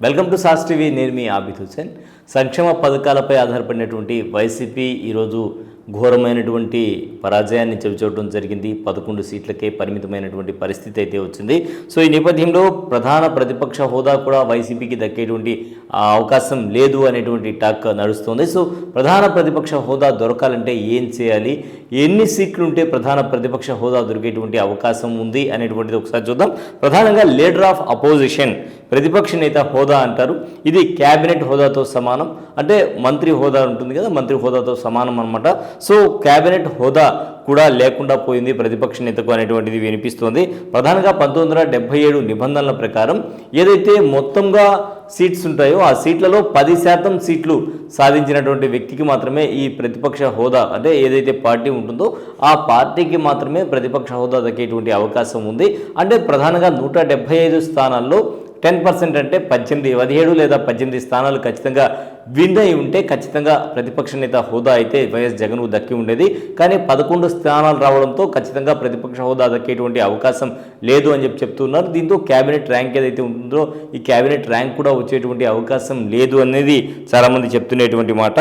Welcome to sauce TV. నేను మీ ఆబిద్ హుసేన్. సంక్షేమ పథకాలపై ఆధారపడినటువంటి వైసీపీ ఈరోజు ఘోరమైనటువంటి పరాజయాన్ని చవిచూడటం జరిగింది. 11 సీట్లకే పరిమితమైనటువంటి పరిస్థితి అయితే వచ్చింది. సో ఈ నేపథ్యంలో ప్రధాన ప్రతిపక్ష హోదా కూడా వైసీపీకి దక్కేటువంటి అవకాశం లేదు అనేటువంటి టాక్ నడుస్తుంది. సో ప్రధాన ప్రతిపక్ష హోదా దొరకాలంటే ఏం చేయాలి, ఎన్ని సీట్లు ఉంటే ప్రధాన ప్రతిపక్ష హోదా దొరికేటువంటి అవకాశం ఉంది అనేటువంటిది ఒకసారి చూద్దాం. ప్రధానంగా లీడర్ ఆఫ్ అపోజిషన్, ప్రతిపక్ష నేత హోదా అంటారు. ఇది క్యాబినెట్ హోదాతో సమానం, అంటే మంత్రి హోదా ఉంటుంది కదా, మంత్రి హోదాతో సమానం అనమాట. సో క్యాబినెట్ హోదా కూడా లేకుండా పోయింది ప్రతిపక్ష నేతకు అనేటువంటిది వినిపిస్తోంది. ప్రధానంగా 1977 నిబంధనల ప్రకారం ఏదైతే మొత్తంగా సీట్స్ ఉంటాయో ఆ సీట్లలో 10% సీట్లు సాధించినటువంటి వ్యక్తికి మాత్రమే ఈ ప్రతిపక్ష హోదా, అంటే ఏదైతే పార్టీ ఉంటుందో ఆ పార్టీకి మాత్రమే ప్రతిపక్ష హోదా దక్కేటువంటి అవకాశం ఉంది. అంటే ప్రధానంగా 175 స్థానాల్లో 10% అంటే 17 లేదా 18 స్థానాలు ఖచ్చితంగా విన్ అయి ఉంటే ఖచ్చితంగా ప్రతిపక్ష నేత హోదా అయితే వైఎస్ జగన్కు దక్కి ఉండేది. కానీ 11 స్థానాలు రావడంతో ఖచ్చితంగా ప్రతిపక్ష హోదా దక్కేటువంటి అవకాశం లేదు అని చెప్తున్నారు. దీంతో క్యాబినెట్ ర్యాంక్ ఏదైతే ఉంటుందో ఈ క్యాబినెట్ ర్యాంక్ కూడా వచ్చేటువంటి అవకాశం లేదు అనేది చాలామంది చెప్తున్నటువంటి మాట.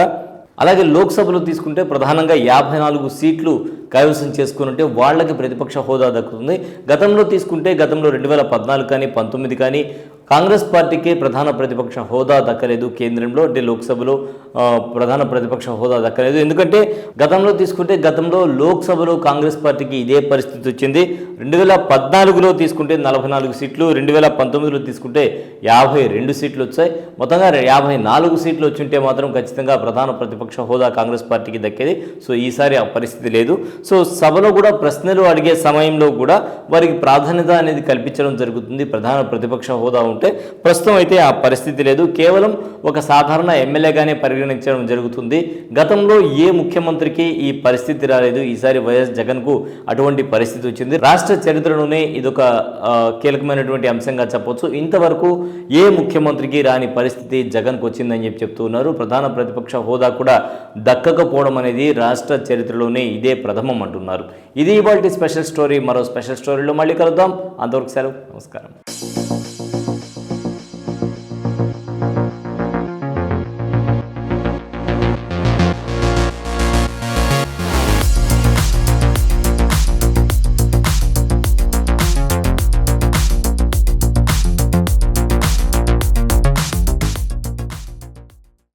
అలాగే లోక్సభలో తీసుకుంటే ప్రధానంగా 54 సీట్లు కైవసం చేసుకుని వాళ్ళకి ప్రతిపక్ష హోదా దక్కుతుంది. గతంలో తీసుకుంటే గతంలో 2014 కానీ 19 కానీ కాంగ్రెస్ పార్టీకే ప్రధాన ప్రతిపక్ష హోదా దక్కలేదు. కేంద్రంలో అంటే లోక్సభలో ప్రధాన ప్రతిపక్ష హోదా దక్కలేదు. ఎందుకంటే గతంలో తీసుకుంటే గతంలో లోక్సభలో కాంగ్రెస్ పార్టీకి ఇదే పరిస్థితి వచ్చింది. 2014లో తీసుకుంటే 44 సీట్లు, 2019లో తీసుకుంటే 52 సీట్లు వచ్చాయి. మొత్తంగా 54 సీట్లు వచ్చింటే మాత్రం ఖచ్చితంగా ప్రధాన ప్రతిపక్ష హోదా కాంగ్రెస్ పార్టీకి దక్కేది. సో ఈసారి ఆ పరిస్థితి లేదు. సో సభలో కూడా ప్రశ్నలు అడిగే సమయంలో కూడా వారికి ప్రాధాన్యత అనేది కల్పించడం జరుగుతుంది ప్రధాన ప్రతిపక్ష హోదా ఉంటే. ప్రస్తుతం అయితే ఆ పరిస్థితి లేదు. కేవలం ఒక సాధారణ ఎమ్మెల్యేగానే పరిగణించడం జరుగుతుంది. గతంలో ఏ ముఖ్యమంత్రికి ఈ పరిస్థితి రాలేదు. ఈసారి వైఎస్ జగన్కు అటువంటి పరిస్థితి వచ్చింది. రాష్ట్ర చరిత్రలోనే ఇదొక కీలకమైనటువంటి అంశంగా చెప్పవచ్చు. ఇంతవరకు ఏ ముఖ్యమంత్రికి రాని పరిస్థితి జగన్కు వచ్చిందని చెప్తూ ఉన్నారు. ప్రధాన ప్రతిపక్ష హోదా కూడా దక్కకపోవడం అనేది రాష్ట్ర చరిత్రలోనే ఇదే ప్రథమం అంటున్నారు. ఇది ఇవాల్టి స్పెషల్ స్టోరీ. మరో స్పెషల్ స్టోరీలో మళ్ళీ కలుద్దాం. అంతవరకు సెలవు. నమస్కారం.